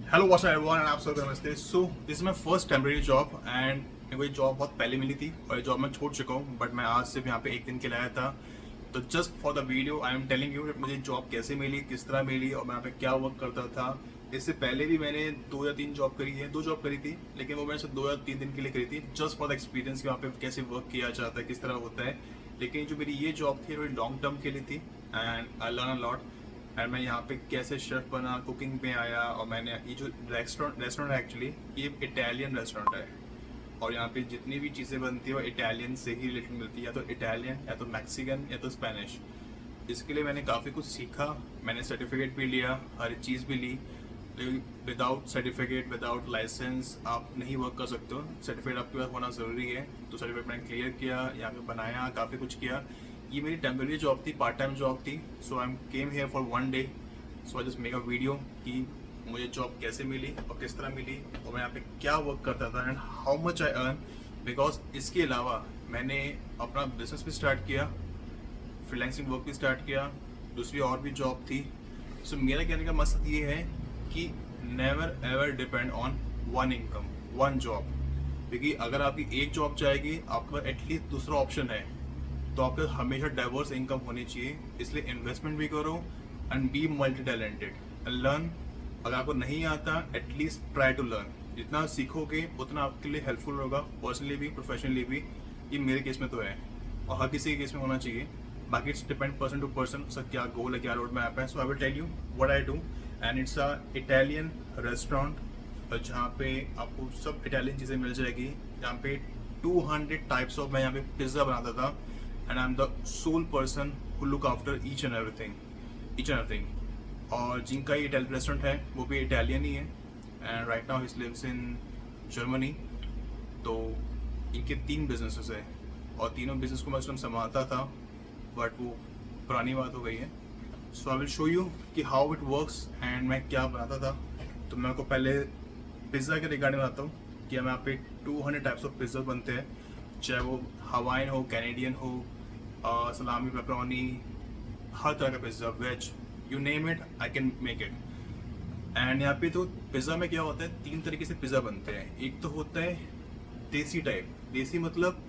Hello what's up everyone and आप सब नमस्ते। सो this is my first temporary job and मेरे को ये जॉब बहुत पहले मिली थी और ये जॉब मैं छोड़ चुका हूँ, बट मैं आज सिर्फ यहाँ पे एक दिन के लिए आया था। तो just for the video I am telling you मुझे जॉब कैसे मिली, किस तरह मिली और मैं यहाँ पे क्या वर्क करता था। इससे पहले भी मैंने 2 या 3 जॉब करी है, 2 जॉब करी थी, लेकिन वो मैंने सिर्फ 2 या 3 दिन के लिए करी थी, जस्ट फॉर द एक्सपीरियंस कि वहाँ पे कैसे वर्क किया जाता है, किस तरह होता है। लेकिन जो मेरी ये जॉब थी वो लॉन्ग टर्म के लिए थी and I learn a lot. And मैं यहाँ पे कैसे शेफ बना, कुकिंग पे आया और मैंने ये जो रेस्टोरेंट है एक्चुअली ये इटालियन रेस्टोरेंट है और यहाँ पे जितनी भी चीज़ें बनती है वो इटालियन से ही रिलेटेड मिलती है, या तो इटालियन या तो मैक्सिकन या तो स्पेनिश। इसके लिए मैंने काफ़ी कुछ सीखा, मैंने सर्टिफिकेट भी लिया, हर चीज़ भी ली। विदाउट सर्टिफिकेट विदाउट लाइसेंस आप नहीं वर्क कर सकते हो, सर्टिफिकेट आपके पास होना ज़रूरी है। तो सर्टिफिकेट मैंने क्लियर किया, यहाँ पे बनाया, काफ़ी कुछ किया। ये मेरी टेम्परेरी जॉब थी, पार्ट टाइम जॉब थी। So I came here for 1 day. So I just make a video कि मुझे जॉब कैसे मिली और किस तरह मिली और मैं यहाँ पे क्या वर्क करता था and how much I earn. Because इसके अलावा मैंने अपना बिजनेस भी स्टार्ट किया, फ्रीलांसिंग वर्क भी स्टार्ट किया, दूसरी और भी जॉब थी। सो मेरा कहने का मकसद ये है कि never ever depend on one income, one job. क्योंकि अगर आपकी एक जॉब जाएगी, आपके पास एटलीस्ट दूसरा ऑप्शन है, तो आपके हमेशा डाइवर्स इनकम होनी चाहिए। इसलिए इन्वेस्टमेंट भी करो and be multi talented and learn. अगर आपको नहीं आता एटलीस्ट ट्राई टू लर्न। जितना सीखोगे उतना आपके लिए हेल्पफुल होगा, पर्सनली भी प्रोफेशनली भी। ये मेरे केस में तो है और हर किसी के केस में होना चाहिए। बाकी it's depend person to person, उसका क्या गोल है, क्या रोड मैप है। So I will tell you what I do and it's a Italian restaurant जहाँ पे आपको सब इटालियन चीज़ें मिल जाएगी। जहाँ पे 200 टाइप्स ऑफ, मैं यहाँ पे पिज़्ज़ा बनाता था and I'm the sole person who look after each and everything। और जिनका ये इटालियन रेस्टोरेंट है वो भी इटालियन ही है एंड राइट नाउ ही लिव्स इन जर्मनी। तो इनके 3 बिजनेसेस है और तीनों बिजनेस को मैं उस टाइम संभालता था, बट वो पुरानी बात हो गई है। So I will show you कि हाउ इट वर्क्स एंड मैं क्या बनाता था। तो मैं आपको पहले पिज़्ज़ा के रिगार्डिंग बताता हूँ कि हमें यहाँ पे 200 टाइप्स ऑफ पिज़्ज़ा बनते हैं, चाहे वो हवाइन हो, कैनेडियन हो, सलामी, पेपरोनी, हर तरह का pizza, veg, you name it I can make it. And यहाँ पे तो पिज़्ज़ा में क्या होता है, 3 तरीके से पिज़्ज़ा बनते हैं। एक तो होता है देसी टाइप। देसी मतलब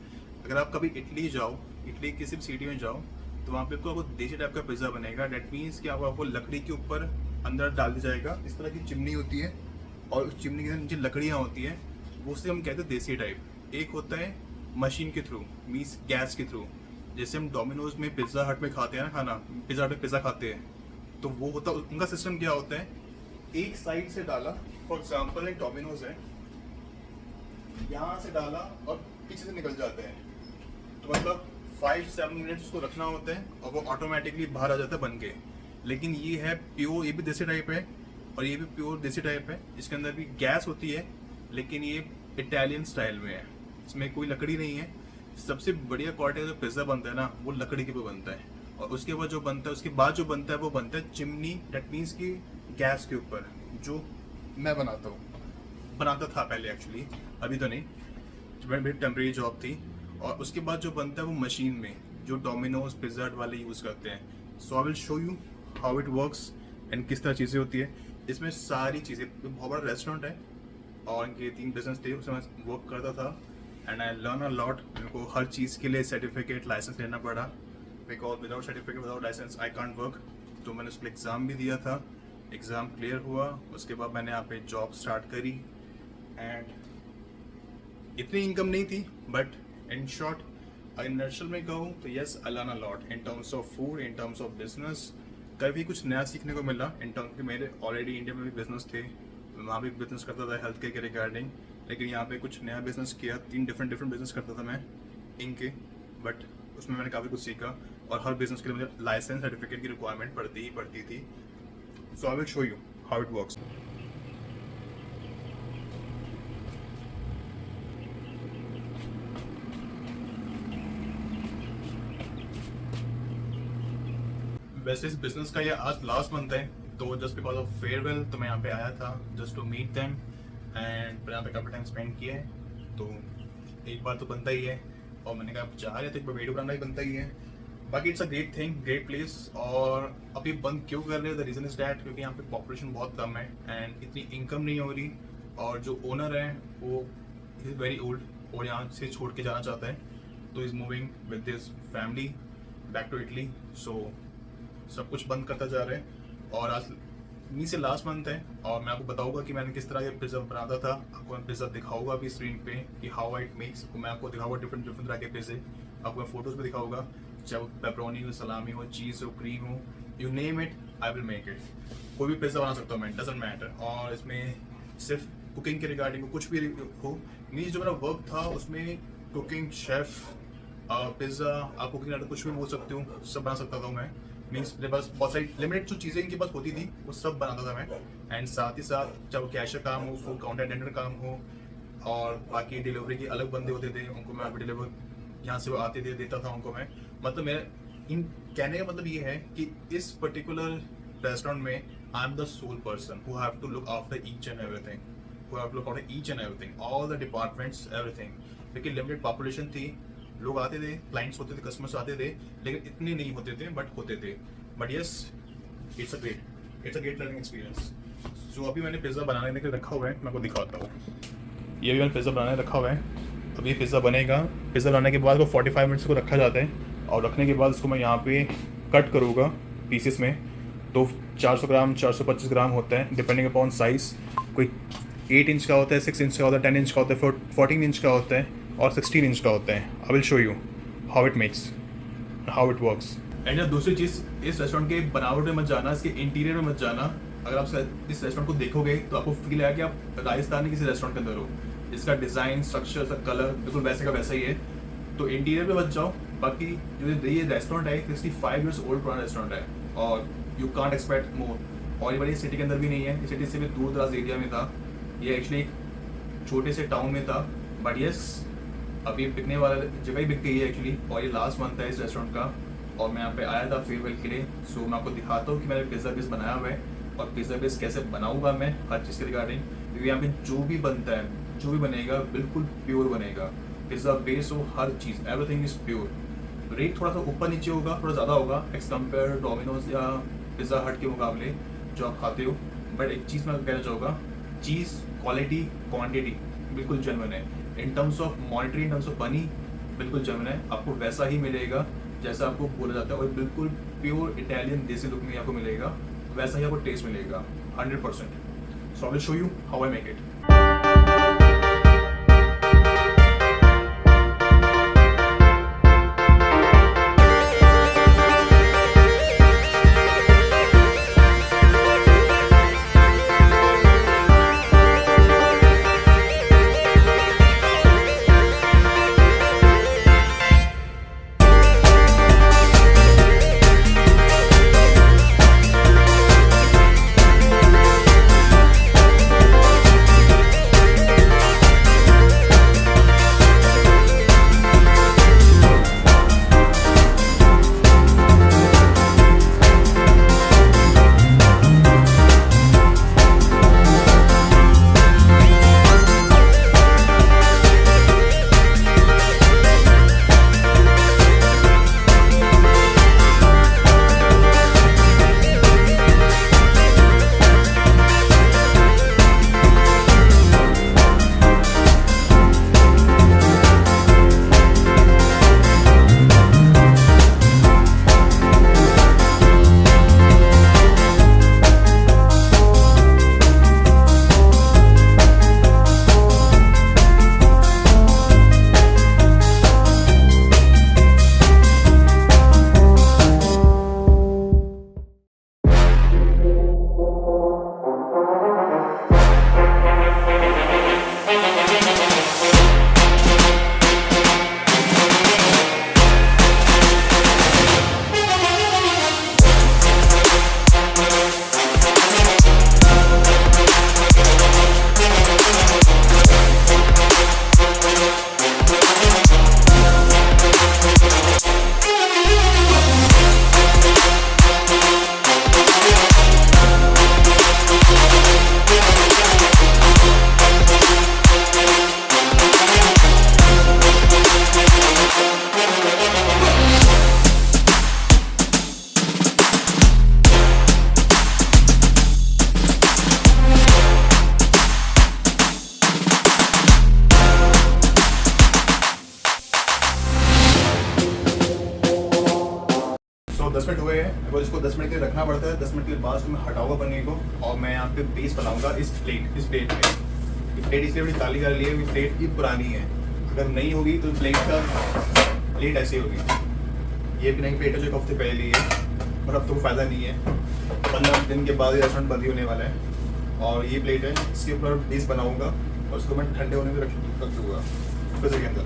अगर आप कभी इटली जाओ, इटली किसी भी सिटी में जाओ, तो वहाँ पे आपको देसी टाइप का पिज़्ज़ा बनेगा। डेट मीन्स कि आपको लकड़ी के ऊपर अंदर डाल दिया जाएगा, इस तरह की चिमनी होती है और उस चिमनी के नीचे लकड़ियाँ होती हैं, वो से हम कहते हैं देसी टाइप। एक होता है मशीन के थ्रू, मीन्स गैस के थ्रू, जैसे हम डोमिनोज में, पिज़्ज़ा हट में खाते हैं ना खाना, पिज़्ज़ा हट में पिज़्ज़ा खाते हैं, तो वो होता, उनका सिस्टम क्या होता है, एक साइड से डाला, फॉर एग्जांपल एक डोमिनोज है, यहाँ से डाला और पीछे से निकल जाते हैं। तो मतलब 5-7 मिनट्स उसको रखना होता है और वो ऑटोमेटिकली बाहर आ जाता है बन के। लेकिन ये है प्योर, ये भी देसी टाइप है और ये भी प्योर देसी टाइप है। इसके अंदर भी गैस होती है, लेकिन ये इटालियन स्टाइल में है, इसमें कोई लकड़ी नहीं है। सबसे बढ़िया क्वालिटी का जो पिज़्ज़ा बनता है ना, वो लकड़ी के पे बनता है। और उसके बाद जो बनता है, उसके बाद जो बनता है वो बनता है चिमनी, डेट मीन्स की गैस के ऊपर, जो मैं बनाता था पहले एक्चुअली, अभी तो नहीं, जब मेरी टेम्परेरी जॉब थी। और उसके बाद जो बनता है वो मशीन में, जो डोमिनोज, पिज़्ज़ा हट वाले यूज़ करते हैं। So I will show you how it works and किस तरह चीज़ें होती है। इसमें सारी चीज़ें, बहुत बड़ा रेस्टोरेंट है और इनके 3 बिजनेस थे, उसमें मैं वर्क करता था and I learn a lot. मेरे को हर चीज़ के लिए सर्टिफिकेट, लाइसेंस लेना पड़ा, because without certificate, without licence I can't work. तो मैंने उसके लिए एग्ज़ाम भी दिया था, एग्ज़ाम क्लियर हुआ, उसके बाद मैंने यहाँ पे जॉब स्टार्ट करी एंड इतनी इनकम नहीं थी, बट इन शॉर्ट अगर नर्सल में कहूँ तो yes I learn a lot in terms of food, in terms of business. कभी कुछ नया सीखने को मिला इन टर्म्स के, मेरे ऑलरेडी इंडिया में भी बिजनेस थे, वहाँ भी बिजनेस करता था हेल्थ केयर के रिगार्डिंग, लेकिन यहाँ पे कुछ नया बिजनेस किया। 3 डिफरेंट बिजनेस करता था मैं इनके, बट उसमें मैंने काफ़ी कुछ सीखा और हर बिजनेस के लिए मुझे लाइसेंस, सर्टिफिकेट की रिक्वायरमेंट पड़ती थी। So I will show you how it works. वैसे इस बिजनेस का ये आज लास्ट मंथ है, तो जस्ट बिकॉज ऑफ फेयरवेल तो मैं यहाँ पे आया था just to meet them and यहाँ पे काफ़ी टाइम स्पेंड किया है। तो एक बार तो बनता ही है और मैंने कहा आप जा रहे थे, एक बार वीडियो बनाना ही बनता ही है। बाकी it's a great thing, great place. और अभी बंद क्यों कर रहे हैं, द रीज़न इज डैट क्योंकि यहाँ पे पॉपुलेशन बहुत कम है एंड इतनी इनकम नहीं हो रही, और जो ओनर है वो इज़ वेरी ओल्ड और यहाँ से छोड़ के जाना चाहता है, तो is moving with this family back to Italy. So सब कुछ बंद करता जा रहा है। और आज नहीं से लास्ट मंथ है, और मैं आपको बताऊंगा कि मैंने किस तरह के पिज़्ज़ा बनाता था। आपको मैं पिज़्ज़ा दिखाऊंगा अभी स्क्रीन पे कि हाउ इट मेक्स। मैं आपको दिखाऊंगा डिफरेंट डिफरेंट तरह के पिज़्ज़े, आपको मैं फोटोज़ में दिखाऊंगा, चाहे वो पेपरोनी हो, सलामी हो, चीज़ हो, क्रीम हो, you name it I will make it. कोई भी पिज़्ज़ा बना सकता हूँ मैं, डजेंट मैटर। और इसमें सिर्फ कुकिंग के रिगार्डिंग कुछ भी हो, मीन्स जो मेरा वर्क था उसमें कुकिंग, शेफ़, पिज़्ज़ा, आप कुकिंग आर्ट कुछ भी बोल सकते हो, सब बना सकता था मैं। मीन्स मेरे पास बहुत सारी लिमिटेड जो चीज़ें इनके पास होती थी वो सब बनाता था मैं। एंड साथ ही साथ चाहे वो कैशियर काम हो, फूड काउंटर अटेंडेंट काम हो, और बाकी डिलीवरी के अलग बंदे होते थे, उनको मैं डिलीवर यहाँ से वो आते थे, देता था उनको मैं। मतलब मेरा इन कहने का मतलब ये है कि इस पर्टिकुलर रेस्टोरेंट में I am the sole person who have to look after each and everything, who have to look after each and everything, all the departments, everything. क्योंकि लिमिटेड पॉपुलेशन थी, लोग आते थे, क्लाइंट्स होते थे, कस्टमर्स आते थे, लेकिन इतने नहीं होते थे, बट होते थे। But yes, it's a great learning experience. So अभी मैंने पिज़्ज़ा बनाने के लिए रखा हुआ है, मैं आपको दिखाता हूँ। ये भी मैंने पिज़्ज़ा बनाने रखा हुआ है। अभी पिज़्ज़ा बनेगा। पिज़्ज़ा बनाने के बाद वो 45 मिनट्स को रखा जाता है, और रखने के बाद इसको मैं यहाँ पे कट करूँगा पीसेस में। तो 400 ग्राम 425 ग्राम होता है, डिपेंडिंग अपॉन साइज़। कोई 8 इंच का होता है, 6 इंच का होता है, 10 इंच का होता है, 14 इंच का होता है, और 16 इंच का होता है। आई will show you how it makes, how it works. And दूसरी चीज़, इस रेस्टोरेंट के बनावट में मत जाना, इसके इंटीरियर में मत जाना। अगर आप इस रेस्टोरेंट को देखोगे तो आपको फील आया कि आप राजस्थान के किसी रेस्टोरेंट के अंदर हो। इसका डिज़ाइन, स्ट्रक्चर, इसका कलर बिल्कुल वैसे का वैसा ही है, तो इंटीरियर पे मत जाओ। बाकी जो ये रेस्टोरेंट है 65 ईयर्स ओल्ड पुराना रेस्टोरेंट है, और यू कांट एक्सपेक्ट मोर। और ये बड़ी सिटी के अंदर भी नहीं है, सिटी से भी दूर दराज एरिया में था। ये एक्चुअली एक छोटे से टाउन में था, बट यस अभी बिकने वाला जगह ही बिक गई है एक्चुअली। और ये लास्ट मंथ है इस रेस्टोरेंट का, और मैं यहाँ पे आया था फेयरवेल के लिए। सो मैं आपको दिखाता हूँ कि मैंने पिज़्ज़ा बेस बनाया हुआ है, और पिज़्ज़ा बेस कैसे बनाऊंगा मैं हर चीज़ के रिगार्डिंग। क्योंकि यहाँ पे जो भी बनता है, जो भी बनेगा बिल्कुल प्योर बनेगा। पिज़्ज़ा बेस हो, हर चीज़, एवरीथिंग इज़ प्योर। रेट थोड़ा सा ऊपर नीचे होगा, थोड़ा ज़्यादा होगा एक्स कम्पेयर डोमिनोज या पिज़्ज़ा हट के मुकाबले जो आप खाते हो। बट एक चीज़ मैं कहना चाहूँगा, चीज़ क्वालिटी क्वांटिटी बिल्कुल जेन्युइन है। इन terms of monetary, in terms of money बिल्कुल जेन्युइन है। आपको वैसा ही मिलेगा जैसा आपको बोला जाता है, और बिल्कुल प्योर इटालियन देसी लुक में आपको मिलेगा, वैसा ही आपको टेस्ट मिलेगा 100%। So I will show you how I make it. तो इसको 10 मिनट के लिए रखना पड़ता है। 10 मिनट के बाद इसको मैं हटाऊंगा पनीर को और मैं यहाँ पे बेस बनाऊंगा इस प्लेट में। ये प्लेट इसलिए बड़ी काली काली है, ये प्लेट की पुरानी है, अगर नहीं होगी तो प्लेट ऐसी होगी। ये भी नई प्लेट है जो एक हफ्ते पहले ली है, और अब तो फ़ायदा नहीं है, 15 दिन के बाद ये रेस्टोरेंट बंद ही होने वाला है। और ये प्लेट है, इसके ऊपर बेस बनाऊंगा और उसको मैं ठंडे होने में रख दूँगा फ्रीजर के अंदर।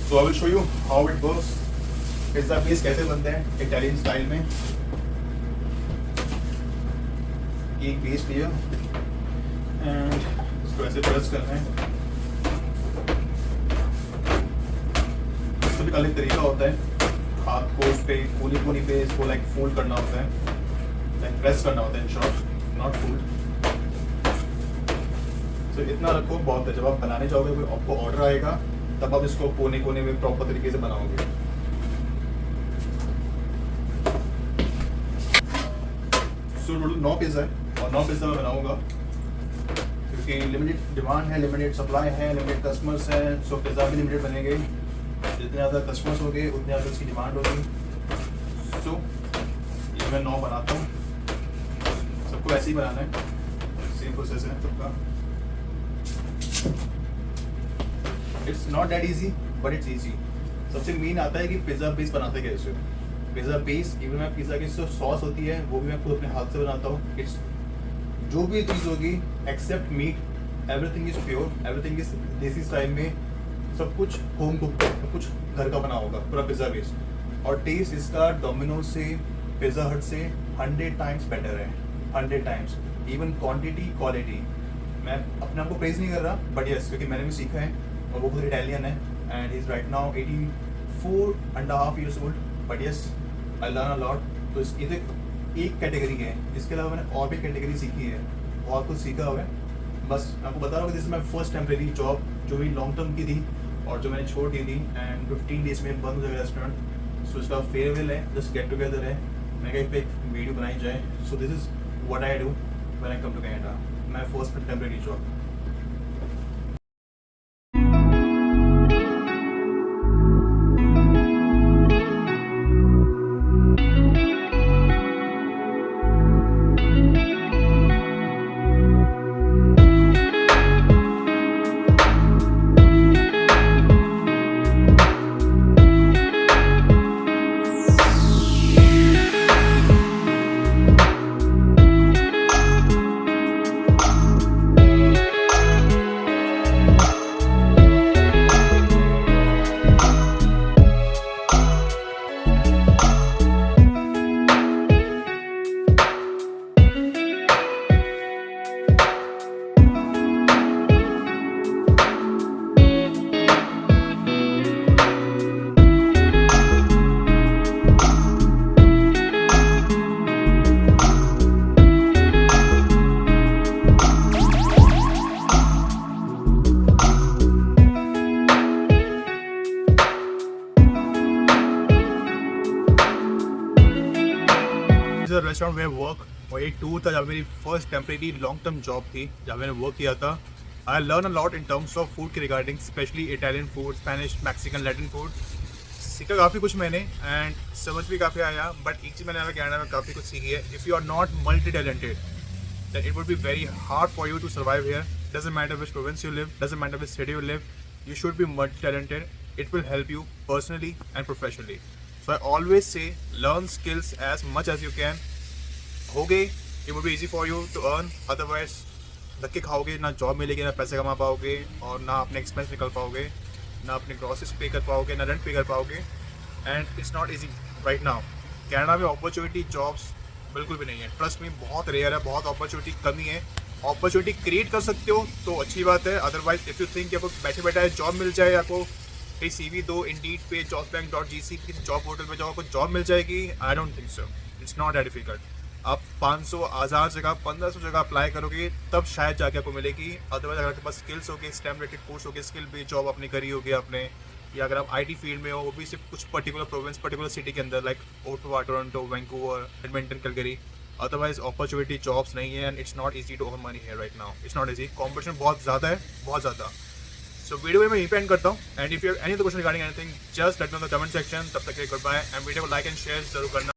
So I will show you how it works. Pizza base कैसे बनते हैं इटालियन स्टाइल में। एक बेस लिया एंड इसको ऐसे प्रेस करना है। इसका भी अलग तरीका होता है, हाथ को उस पे कोनी पे इसको लाइक फोल्ड करना होता है, लाइक प्रेस करना होता है, इन शॉर्ट, नॉट फोल्ड। तो इतना रखो बहुत है। जब आप बनाने जाओगे, कोई आपको ऑर्डर आएगा, तब आप इसको कोने में प्रॉपर तरीके से बनाओगे। सो टोटल 9 पिज़्ज़ा है और 9 पिज़्ज़ा मैं बनाऊंगा क्योंकि लिमिटेड डिमांड है, लिमिटेड सप्लाई है, लिमिटेड कस्टमर्स हैं। सो पिज़्ज़ा भी लिमिटेड बनेंगे, जितने ज़्यादा कस्टमर्स होंगे उतने ज़्यादा उसकी डिमांड होगी। सो ये मैं 9 बनाता हूँ। सबको ऐसे ही बनाना है, सेम प्रोसेस है सबका। It's not that easy but it's easy. सबसे मेन आता है कि पिज़्ज़ा बेस बनाते कैसे। पिज़्ज़ा बेस, इवन मैं पिज़्ज़ा की जो सॉस होती है वो भी मैं खुद अपने हाथ से बनाता हूँ। इट्स जो भी चीज़ होगी except meat, everything is pure, everything is desi style में, सब कुछ होम कुक, सब कुछ घर का बना होगा पूरा पिज़्ज़ा बेस। और टेस्ट इसका डोमिनोज से, पिज़्ज़ा हट से 100 टाइम्स बेटर है, 100 टाइम्स। इवन क्वान्टिटी क्वालिटी, मैं अपने आप को प्रेज नहीं कर रहा बट यस, क्योंकि मैंने भी सीखा है और वो खुद इटालियन है and is right now 84.5 years old। But yes, I learn a lot. तो इधर एक कैटेगरी है, इसके अलावा मैंने और भी कैटेगरी सीखी है, बहुत कुछ सीखा हुआ है। बस मैं आपको बता रहा हूँ कि this is my first temporary job जो भी लॉन्ग टर्म की थी और जो मैंने छोड़ दी थी एंड 15 डेज में बंद हो जाएगा रेस्टोरेंट। सो इसका फेयरवेल है, जस्ट गेट टुगेदर है, मैं कहीं पे एक वीडियो बनाई जाए। So this is what I do when I come to Canada, my first temporary job. Restaurant में वर्क और एक टूर था जहाँ मेरी first temporary long term job थी जहाँ मैंने वर्क किया था। I learn a lot in terms of food के regarding, especially Italian food, Spanish, Mexican, Latin food. सीखा काफ़ी कुछ मैंने एंड समझ भी काफ़ी आया। बट एक चीज़ मैंने यहाँ कनाडा में काफ़ी कुछ सीखी है, if you are not multi talented then it would be very hard for you to survive here. Doesn't matter which province you live, doesn't matter which city you live, you should be multi-talented. It will help you personally and professionally. So I always say learn skills as much as you can. होगे it would be easy for you to earn, otherwise धक्के खाओगे, ना job मिलेगी, ना पैसे कमा पाओगे और ना अपने एक्सपेंस निकल पाओगे, ना अपने ग्रॉसरीज पे कर पाओगे, ना रेंट पे कर पाओगे। And it's not easy right now. Canada में अपॉर्चुनिटी जॉब्स बिल्कुल भी नहीं है, ट्रस्ट में, बहुत रेयर है, बहुत अपॉर्चुनिटी कमी है। अपॉर्चुनिटी क्रिएट कर सकते हो तो अच्छी बात है, अदरवाइज इफ़ यू थिंक कि आपको बैठे बैठे जॉब मिल जाए, आपको कहीं CV दो इंडीड पे, jobsbank.gc की जॉब पोर्टल पे जाओ, आपको जॉब मिल जाएगी। I don't think so, it's not that difficult. आप 500, 1000 जगह, 1500 जगह अप्लाई करोगे तब शायद जाके आपको मिलेगी। अदरवाइज अगर आपके पास स्किल्स होगी, स्टेम रिलेटेड कोर्स होगी, स्किल बेस्ड जॉब अपनी करी होगी आपने, या अगर आप IT फील्ड में हो, वो भी सिर्फ कुछ पर्टिकुलर प्रोविंस, पर्टिकुलर सिटी के अंदर, like Ottawa, Toronto, Vancouver, Edmonton, Calgary. Otherwise opportunity jobs नहीं है and it's not easy to earn money here right now. It's not easy, competition बहुत ज़्यादा है, बहुत ज़्यादा। सो वीडियो में मैं यहीं पे एंड करता हूँ and if you have any other question regarding anything just let me know in the comment section. तब तक के गुड बाय एंड वीडियो को लाइक एंड शेयर जरूर करना।